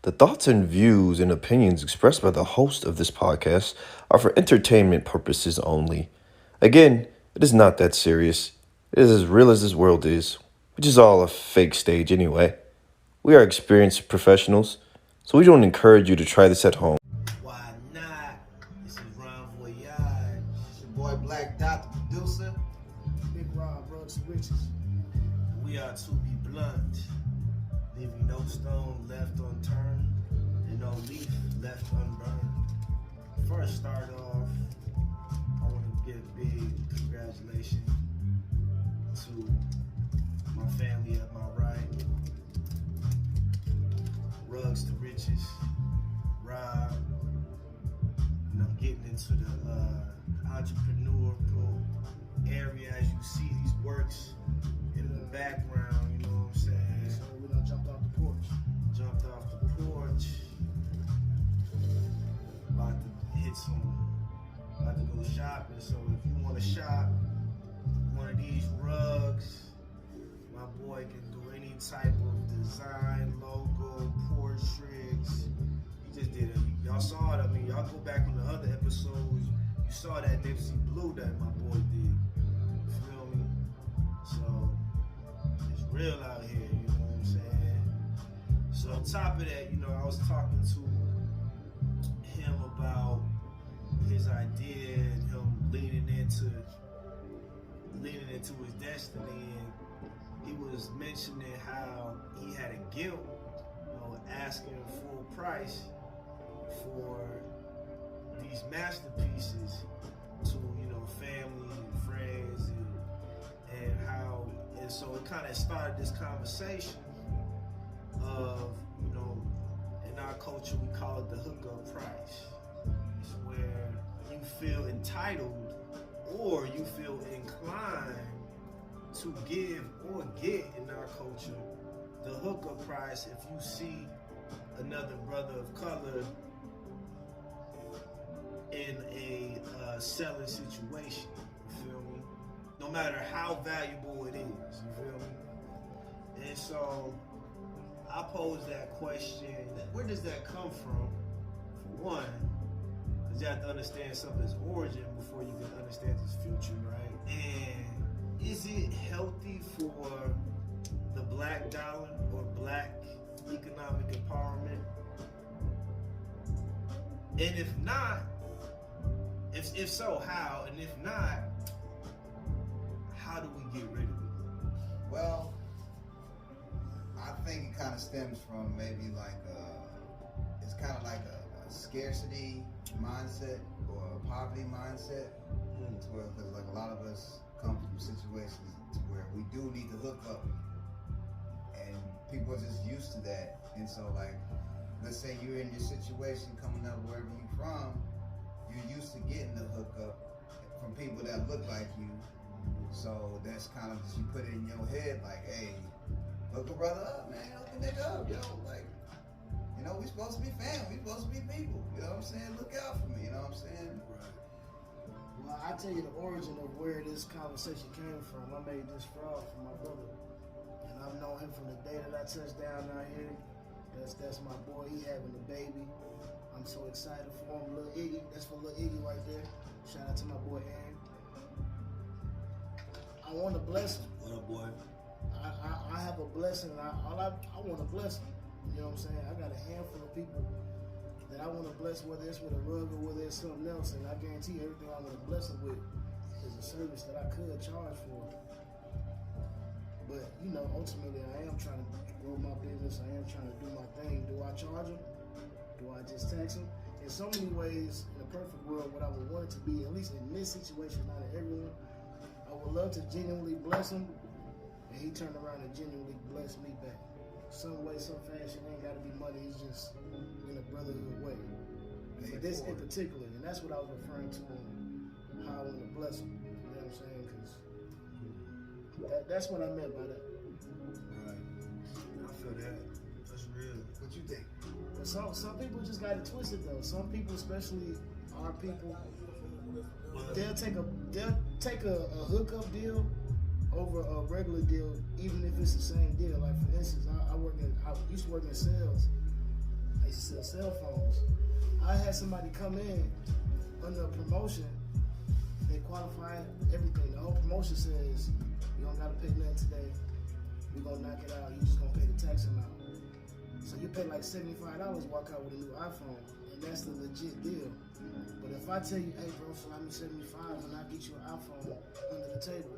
The thoughts and views and opinions expressed by the host of this podcast are for entertainment purposes only. Again, it is not that serious. It is as real as this world is, which is all a fake stage anyway. We are experienced professionals, so we don't encourage you to try this at home. Why not? This is RonVoy. It's your boy Black Dot, the producer. Big Rob, RugztooRichez. We are 2BBlunt, leaving no stone left unturned and no leaf left unburned. First, start off, I want to give a big congratulations to my family at my right, RugztooRichez, Rob, and I'm getting into the entrepreneurial area as you see these works in the background, you know what I'm saying? So we done jumped off the porch. Jumped off the porch, about to go shopping. So if you want to shop one of these rugs, my boy can do any type of design, logo, portraits. He just did it. Y'all saw it. I mean, y'all go back on the other episodes. You saw that Nipsey Blue that my boy did. You feel me? So it's real out here. You know what I'm saying? So on top of that, you know, I was talking to him about his idea and him leaning into his destiny, and he was mentioning how he had a guilt, you know, asking full price for these masterpieces to, you know, family and friends, and so it kind of started this conversation of, you know, in our culture we call it the hookup price. It's where you feel entitled or you feel inclined to give or get, in our culture, the hookup price if you see another brother of color in a selling situation. You feel me? No matter how valuable it is, you feel me? And so I pose that question, where does that come from? For one, because you have to understand something's origin before you can understand its future, right? And is it healthy for the black dollar or black economic empowerment? And if not, if so, how? And if not, how do we get rid of it? Well, I think it kind of stems from maybe like it's kind of like a scarcity mindset or a poverty mindset, because like a lot of us come from situations to where we do need to hook up, and people are just used to that. And so, like, let's say you're in your situation coming up wherever you're from, you're used to getting the hookup from people that look like you. So that's kind of just, you put it in your head like, hey, hook a brother up, man. Hook a nigga up, yo. Like, you know, we supposed to be family. We supposed to be people. You know what I'm saying? Look out for me. You know what I'm saying? Right. Well, I tell you the origin of where this conversation came from. I made this frog for my brother, and I've known him from the day that I touched down out here. That's my boy. He having a baby. I'm so excited for him, Lil Iggy. That's for Lil Iggy right there. Shout out to my boy Aaron. I want to bless him. What up, boy? I have a blessing, and I want to bless him. You know what I'm saying? I got a handful of people that I want to bless, whether it's with a rug or whether it's something else, and I guarantee everything I want to bless him with is a service that I could charge for. But, you know, ultimately I am trying to grow my business. I am trying to do my thing. Do I charge him? Do I just tax him? In so many ways, in a perfect world, what I would want it to be, at least in this situation, not in everyone, I would love to genuinely bless him, and he turned around and genuinely bless me back. Some way, some fashion, ain't got to be money. It's just in a brotherhood way. For this in particular, and that's what I was referring to on how I want to bless him. You know what I'm saying? Because that's what I meant by that. Right. I feel that. That's real. What you think? But some people just got it twisted though. Some people, especially our people, they'll take a hookup deal over a regular deal, even if it's the same deal. Like for instance, I used to work in sales, I used to sell cell phones. I had somebody come in under a promotion. They qualify everything. The whole promotion says you don't gotta pay nothing today. We're gonna knock it out. You just gonna pay the tax amount. So you pay like $75, walk out with a new iPhone, and that's the legit deal. But if I tell you, hey bro, slide me 75 and I get you an iPhone under the table,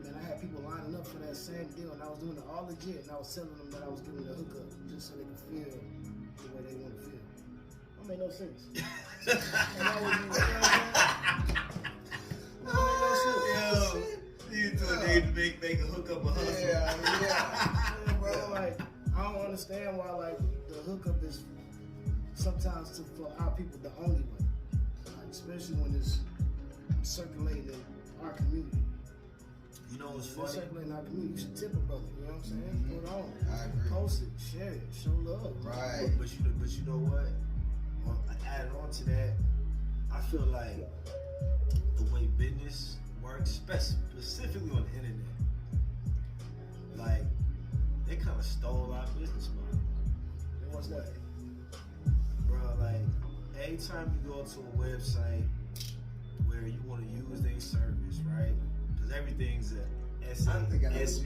man, I had people lining up for that same deal, and I was doing it all legit, and I was telling them that I was giving them the hookup just so they could feel the way they want to feel. That made no sense. And that was, you know what I'm saying? You need to make a hookup a hustle. Yeah, bro. Like, I don't understand why like the hookup is sometimes for our people the only way, like, especially when it's circulating in our community. You know what's When it's funny? circulating in our community, you should tip a brother. You know what I'm saying? Put it on, I agree. post it, share it, show love. Right. But you know what? Adding on to that, I feel like the way business works, specifically on the internet, like they kind of stole our business model. And what's that? Bro, like anytime you go to a website where you want to use their service, right? Because everything's a SaaS,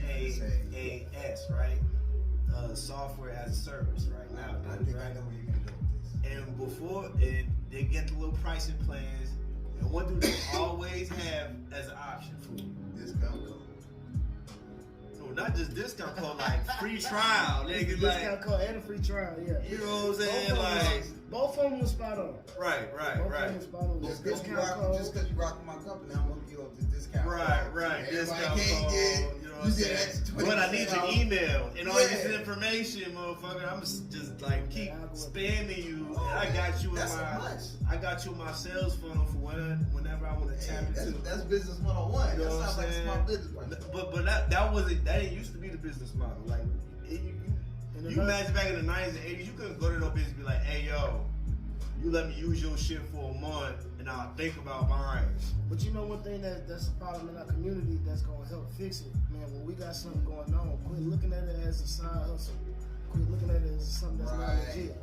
right? Software as a service, right? Now, I think I know where you're gonna go with this. and they get the little pricing plans, and what do they always have as an option for you? Discount code. No, not just discount code, like free trial, nigga. Discount Like, code and a free trial, yeah. you know what I'm saying? Like, Both of them was spot on. right. Both of them was spot on. Just because you rock my company, I'm gonna give you the discount code. Right. Everybody Discount can't code, get, you know what you I'm get saying? extra 20% But I need your off. email and all Yeah. this information, motherfucker. I'm just like keep spamming you, and I got you in That's my, so much. I got you in my sales funnel for whenever I want to tap Hey, into. that's business 101. You know That what sounds I'm like a saying? small business person. But that didn't used to be the business model. Like you imagine back in the 90s and 80s, you couldn't go to no business and be like, hey yo, you let me use your shit for a month and I'll think about buying. But you know one thing that's a problem in our community that's gonna help fix it, man. When we got something going on, quit looking at it as a side hustle. Quit looking at it as something that's not Right. legit.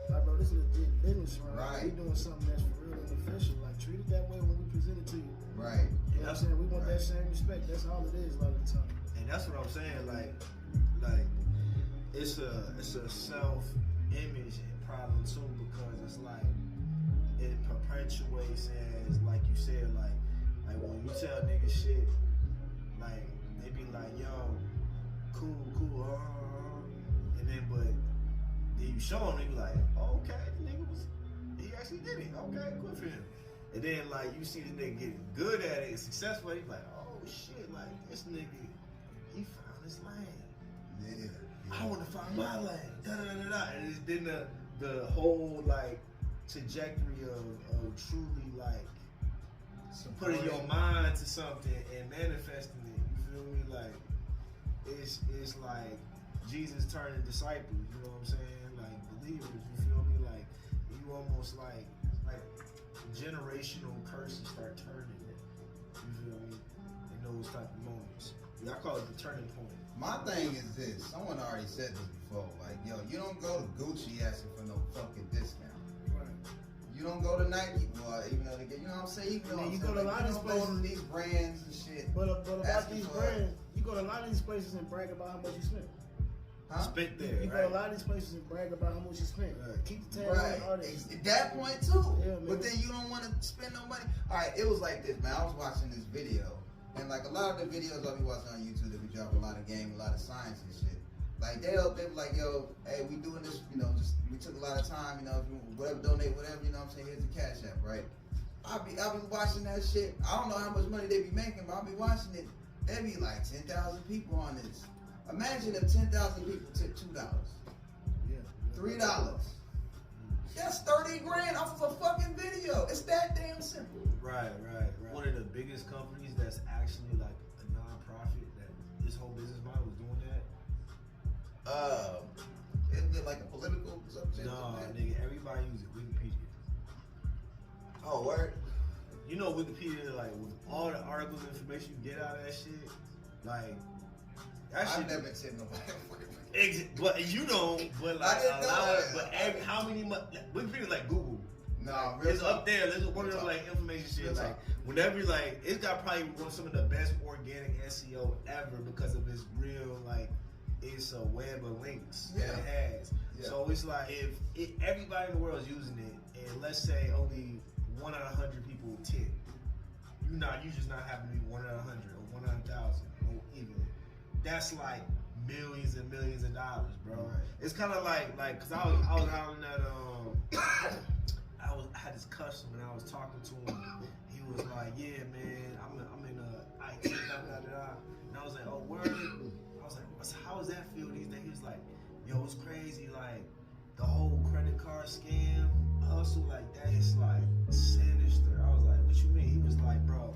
Like, bro, this is legit business, right? Right. We doing something that's for real and official. Like, treat it that way when we present it to you. Right. You know what I'm saying? We want Right. that same respect. That's all it is a lot of the time. And that's what I'm saying. Like it's a self-image problem too, because it's like it perpetuates as, like you said, like when you tell niggas shit, like they be like, yo, cool, and then but then you show them, they be like, oh, okay, the nigga he actually did it. Okay, good for him. And then like you see the nigga getting good at it and successful, he be like, oh shit, like this nigga, he found his lane. Yeah. I want to find my lane. And it's then the whole like trajectory of truly like putting your mind to something and manifesting it. You feel me? Like it's like Jesus turning disciples. You know what I'm saying? Like believers. You feel me? Like you almost like generational curses start turning it. You feel me? In those type of moments. I call it the turning point. My thing is this. Someone already said this before. Like, yo, you don't go to Gucci asking for no fucking discount. Right. You don't go to Nike, well, even though they get, you know what I'm saying? You know, you go to a lot of these go to places. these brands and shit. But about asking these for- brands, you go to a lot of these places and brag about how much you spent. Huh? Spit there, You go right? to a lot of these places and brag about how much you spent. Right. Keep the tag Right. on the artist. At that point too. Yeah, man. But then you don't want to spend no money. All right, it was like this, man. I was watching this video, and like a lot of the videos I'll be watching on YouTube, that we drop a lot of game, a lot of science and shit. Like they be like, yo, hey, we doing this, you know, just we took a lot of time, you know, if you whatever, donate, whatever, you know what I'm saying? Here's the Cash App, right? I'll be watching that shit. I don't know how much money they be making, but I'll be watching it. There be like 10,000 people on this. Imagine if 10,000 people took $2, Yeah. $3. That's 30 grand off of a fucking video. It's that damn simple. Right. One of the biggest companies that's actually like a non-profit, that this whole business model was doing that. Isn't it like a political subject? No, nigga, everybody uses Wikipedia. Oh, word? You know Wikipedia, like with all the articles and information you get out of that shit, like that I've shit. never seen nobody on Wikipedia. But you don't. But like I didn't a lot. know. But how many? We feel like Google. No, It's up there. There's one of them like information shit. Real Like talk. whenever like it's got probably one of some of the best organic SEO ever because of its real like it's a web of links that it has. Yeah. So it's like if everybody in the world is using it, and let's say only 1 out of 100 people 10, you just not happen to be 1 out of 100 or 1 out of 1,000 or even. That's like millions and millions of dollars, bro. Right. It's kind of like cause I was out on that I had this customer and I was talking to him. He was like, "Yeah, man, I'm in IT, and I was like, "Oh, word." I was like, "So how does that feel these days?" He was like, "Yo, it's crazy. Like the whole credit card scam hustle, like that is like sinister." I was like, "What you mean?" He was like, "Bro,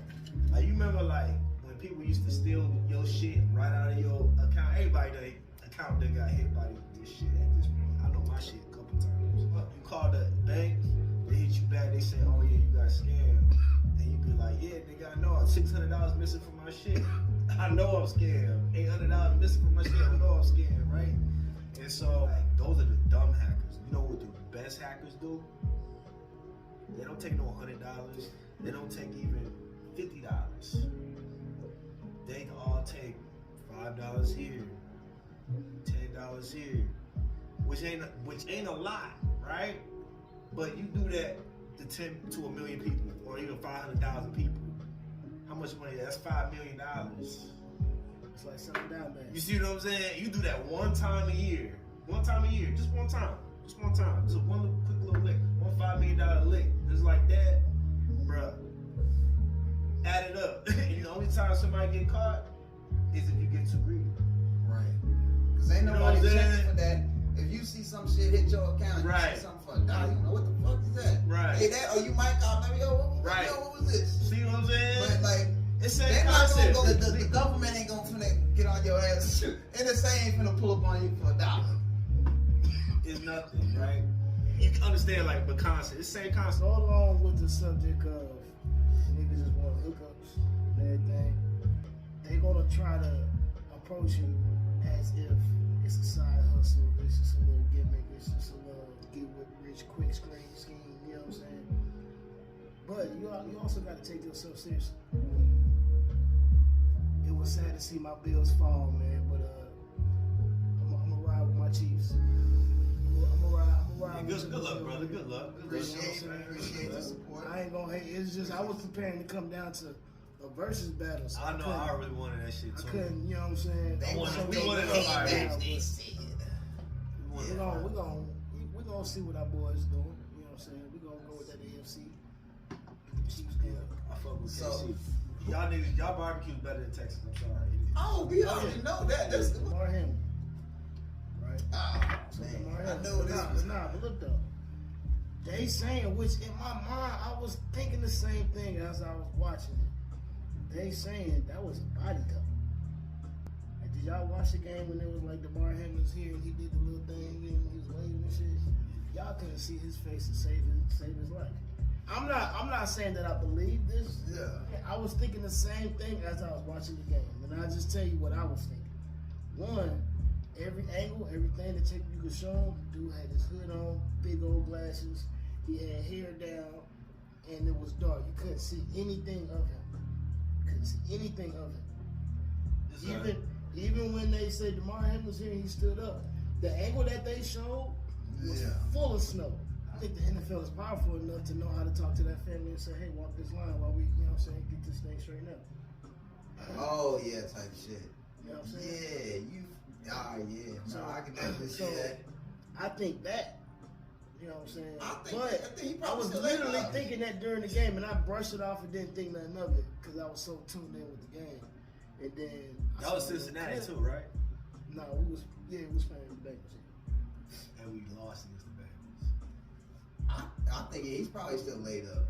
like you remember like when people used to steal your shit right out of your account? Everybody that account that got hit by this shit at this point. I know my shit a couple times. You call the bank." They hit you back, they say, "Oh yeah, you got scammed." And you be like, "Yeah, nigga, I know $600 missing from my shit. I know I'm scammed. $800 missing from my shit. I know I'm scammed, right?" And so, like, those are the dumb hackers. You know what the best hackers do? They don't take no $100. They don't take even $50. They all take $5 here, $10 here, which ain't a lot, right? But you do that to 10 to a million people, or even 500,000 people. How much money? That's $5 million. It's like selling down bad. You see what I'm saying? You do that one time a year, just one time, just one quick little lick, one $5 million lick, just like that, bruh. Add it up. And the only time somebody get caught is if you get too greedy. Right. Because ain't nobody checking for that. If you see some shit hit your account, you see something for $1, you know what the fuck is that? Right. Hey, that, or you might call them, yo, what was this? See what I'm saying? But like, it's they're not gonna go, the government ain't gonna finna get on your ass, and the same ain't finna pull up on you for $1. It's nothing, right? You can understand like the concept. It's the same concept. So along with the subject of niggas just want hookups and everything, they gonna try to approach you as if it's a side hustle, it's just a little gimmick, it's just a little get rich quick scheme, you know what I'm saying? But you also got to take yourself seriously. It was sad to see my Bills fall, man, but I'm gonna ride with my Chiefs. I'm gonna ride. Good luck, brother. Good luck. Appreciate the support. I ain't gonna hate. It's just I was preparing to come down to a versus battle. So I know I really wanted that shit too. I couldn't, you know what I'm saying? They we wanted a fire. We're gonna see what our boys doing. You know what I'm saying? We're gonna go with that AFC. Get the Chiefs down. I fuck with So- KC. Y'all niggas, y'all barbecue's better than Texas. I'm sorry. Oh, we already know that. That's the Lamar Hamlin. Right? man. Lamar I Hamlin. know this was But look though. They saying, which in my mind, I was thinking the same thing as I was watching it. They saying that was a body double. Like, did y'all watch the game when it was like Lamar Hamlin's here and he did the little thing and he was waving and shit? Y'all couldn't see his face and save his life. I'm not saying that I believe this. Yeah. I was thinking the same thing as I was watching the game, and I'll just tell you what I was thinking. One, every angle, everything that you could show him, dude had his hood on, big old glasses, he had hair down, and it was dark. You couldn't see anything of him. Even when they said DeMar Hamlin was here and he stood up, the angle that they showed was full of snow. I think the NFL is powerful enough to know how to talk to that family and say, "Hey, walk this line while we, you know what I'm saying, get this thing straightened up." Oh yeah, type shit. You know what I'm saying? Yeah, So- I can definitely see that. I think that, you know what I'm saying? I think he I probably was still literally ain't thinking that during the game, and I brushed it off and didn't think nothing of it because I was so tuned in with the game. And then That was Cincinnati too, right? No, we was playing the Bengals. And we lost against the Bengals. I think he's probably still laid up.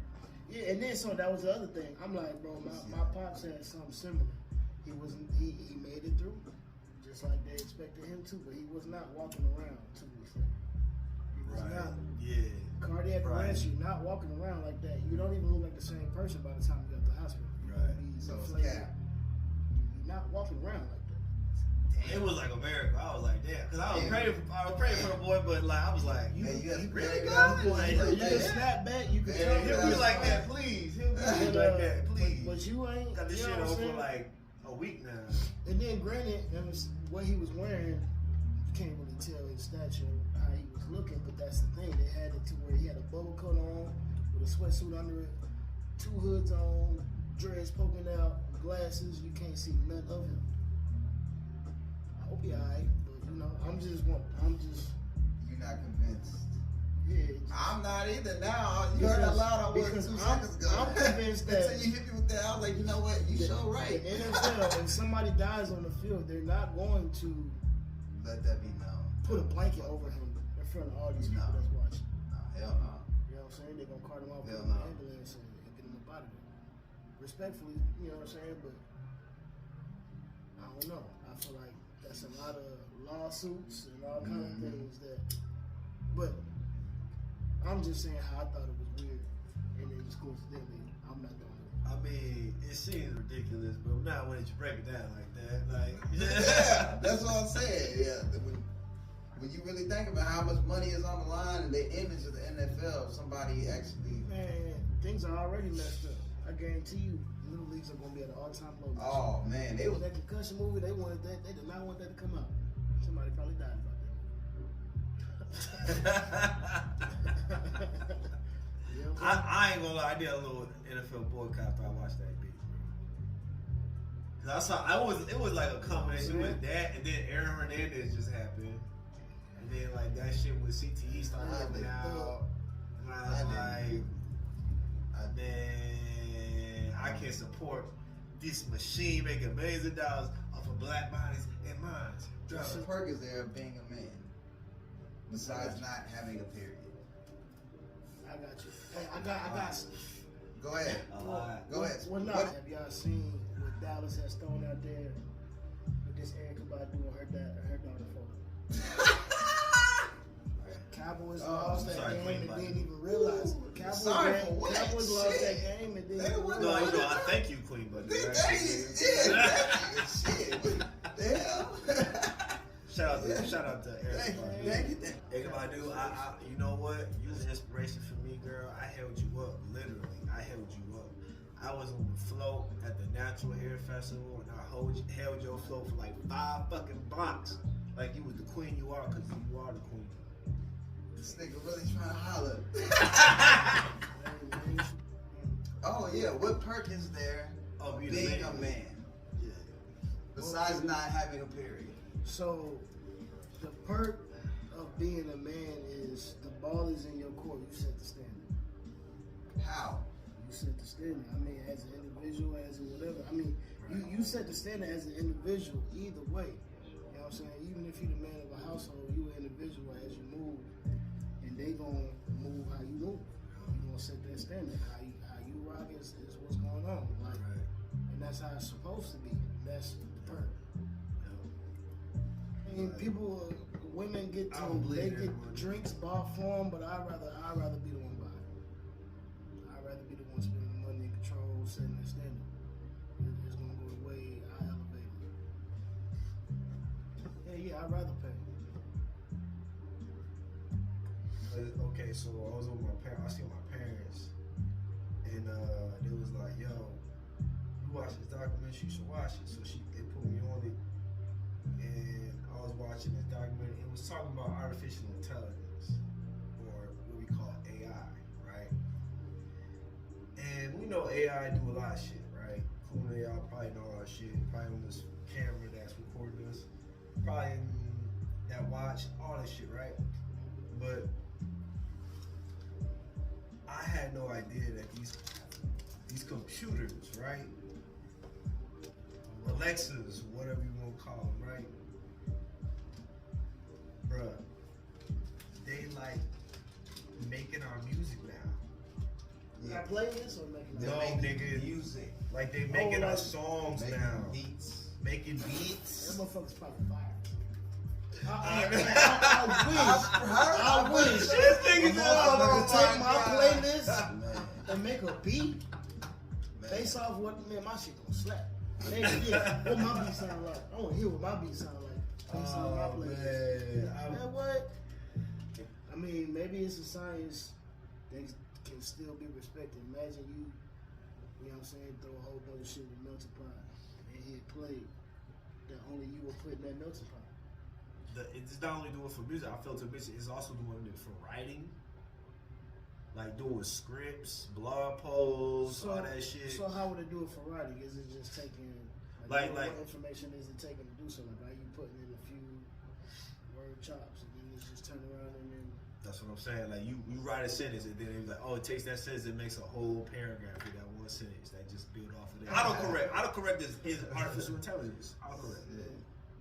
Yeah, and then so that was the other thing. I'm like, bro, my pops had something similar. He made it through, just like they expected him to, but he was not walking around 2 weeks later. He was not. Yeah. Cardiac arrest, you're not walking around like that. You don't even look like the same person by the time you got to the hospital. Right. So it's inflated. cap. You're not walking around like that. It was like America. I was like, damn, because I was praying for the boy, but like I was like, you really got it? Like, You can snap back. You can hit me like that, please. Hit me like that, please. But you ain't got this you shit know on what I'm for saying? like a week now. And then granted, it was what he was wearing. You can't really tell his stature, how he was looking, but that's the thing. They had it to where he had a bubble coat on with a sweatsuit under it, 2 hoods on, dreads poking out, glasses. You can't see none of him. I hope he alright, but you know, I'm just. You're not convinced. Yeah. I'm not either now. You heard how loud I was 2 seconds ago. I'm convinced that. Until you hit me with that, I was like, you know what? You so right. The NFL, if somebody dies on the field, they're not going to Let that be known. put a blanket over him in front of all these people that's watching. No, hell no. You know what I'm saying? They're going to cart him out, put Hell him in no. the ambulance and get him up out of there. Respectfully, you know what I'm saying? But I don't know. I feel like that's a lot of lawsuits and all kind of things that. But I'm just saying how I thought it was weird. And then just coincidentally, I'm not doing it. I mean, it seems ridiculous, but not when you break it down like that. Like, Yeah, that's what I'm saying. Yeah, when you really think about how much money is on the line and the image of the NFL, somebody actually. Man, things are already messed up. I guarantee you, little leagues are going to be at an all-time low. Oh man, they was That concussion movie, they wanted that. They did not want that to come out. Somebody probably died about that. You know what I'm saying? I ain't gonna lie, I did a little NFL boycott after I watched that beat, bro. Cause I saw, it was like a combination with that, and then Aaron Hernandez just happened, and then like that shit with CTE started coming out, and I was like, man, I can't support this machine making millions of dollars off of black bodies and minds. What's the purpose there of being a man? Besides not having a period. I got you. Hey, I got some. Go ahead. Go ahead. Well, no. Have y'all seen what Dallas has thrown out there with this Erica Badu and her daughter photo? Cowboys lost that game and didn't even realize it. Cowboys lost that game and didn't even realize No, it. I thank you, Queen Buddy. Shit. What the hell? Shout out to Erica Badu. Thank you. Erica Badu, you know what? You was inspiration for me, girl. I held you up, literally. I held you up. I was on the float at the Natural Hair Festival, and I held your float for like 5 fucking blocks, like you was the queen you are, because you are the queen. This nigga really trying to holler. Oh yeah, what perk is there of being a man? Yeah. Besides not having a period. So, the perk of being a man is the ball is in your court. You set the standard. How? You set the standard. I mean, as an individual, as in whatever. I mean, you set the standard as an individual either way. You know what I'm saying? Even if you're the man of a household, you an individual as you move, and they gonna move how you move. You gonna set that standard. How you rock is what's going on. Like, and that's how it's supposed to be. That's the perk. I mean, women get drinks bought for them, but I'd rather be the one buying. I'd rather be the one spending the money in control, setting the standard. It's gonna go the way I elevate it. Yeah, I'd rather pay. Okay, so I was with my parents. I seen my parents, and they was like, "Yo, you watch this documentary? You should watch it." So they put me on it, and I was watching this documentary. It was talking about artificial intelligence, or what we call AI, right? And we know AI do a lot of shit, right? Including y'all probably know all that shit. Probably on this camera that's recording us, probably in that watch, all that shit, right? But I had no idea that these computers, right? Alexas, whatever you want to call them, right? Bruh, they like making our music now. Yeah. Play this or making No, nigga. Music. Like they making our songs Making now. beats. Making beats. That motherfucker's probably fire. I wish. This nigga Take my playlist Man. and make a beat based off what, man, my shit gonna slap. What my beat sound like. I wanna hear what my beat sound like. Takes some of my players. man. Man, what? I mean, maybe it's a science that can still be respected. Imagine you know what I'm saying, throw a whole bunch of shit in melting pot and hit play that only you will put in that melting pot. It's not only doing it for music. I felt it's also doing it for writing, like doing scripts, blog posts, all that shit. So how would it do it for writing? Is it just taking like what information is it taking to do something? Like, are you putting in a few word chops and then it's just turn around and then? That's what I'm saying. Like you write a sentence and then it's like, oh, it takes that sentence and makes a whole paragraph with that one sentence that just build off of that. Autocorrect is artificial intelligence. Autocorrect. Yeah.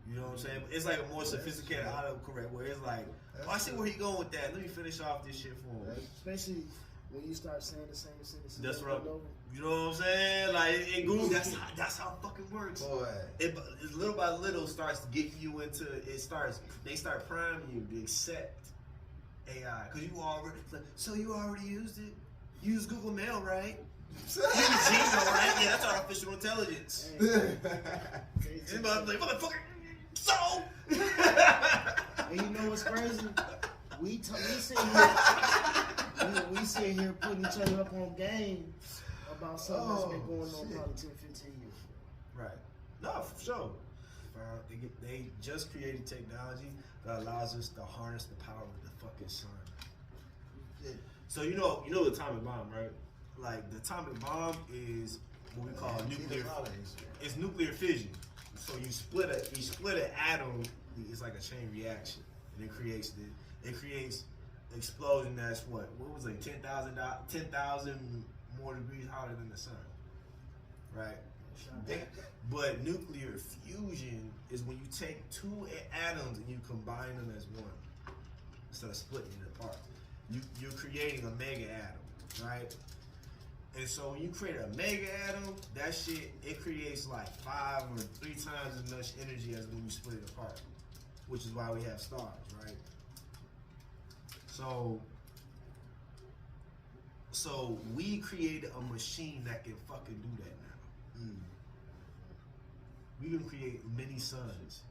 You know what I'm saying? It's like a more sophisticated autocorrect where it's like, oh, I see where he going with that. Let me finish off this shit for him. Especially when you start saying the same sentence. That's right. You know what I'm saying? Like in Google, that's how it fucking works. Boy. It little by little starts getting you into they start priming you to accept AI because you already so you already used it. You use Google Mail, right? You use Gmail, right? Yeah, that's artificial intelligence. Hey. Motherfucker. So. And you know what's crazy? We sit here putting each other up on game about something that's been going on probably 10, 15 years. Right. No, for sure. They just created technology that allows us to harness the power of the fucking sun. Yeah. So you know the atomic bomb, right? Like the atomic bomb is what we call nuclear. It's nuclear fission. So you split an atom. It's like a chain reaction, and it creates explosion that's what was it 10,000 more degrees hotter than the sun, right? But nuclear fusion is when you take two atoms and you combine them as one instead of splitting it apart. You're creating a mega atom, right? And so when you create a mega atom, that shit, it creates like 5 or 3 times as much energy as when you split it apart, which is why we have stars, right? So we created a machine that can fucking do that now. We can create many suns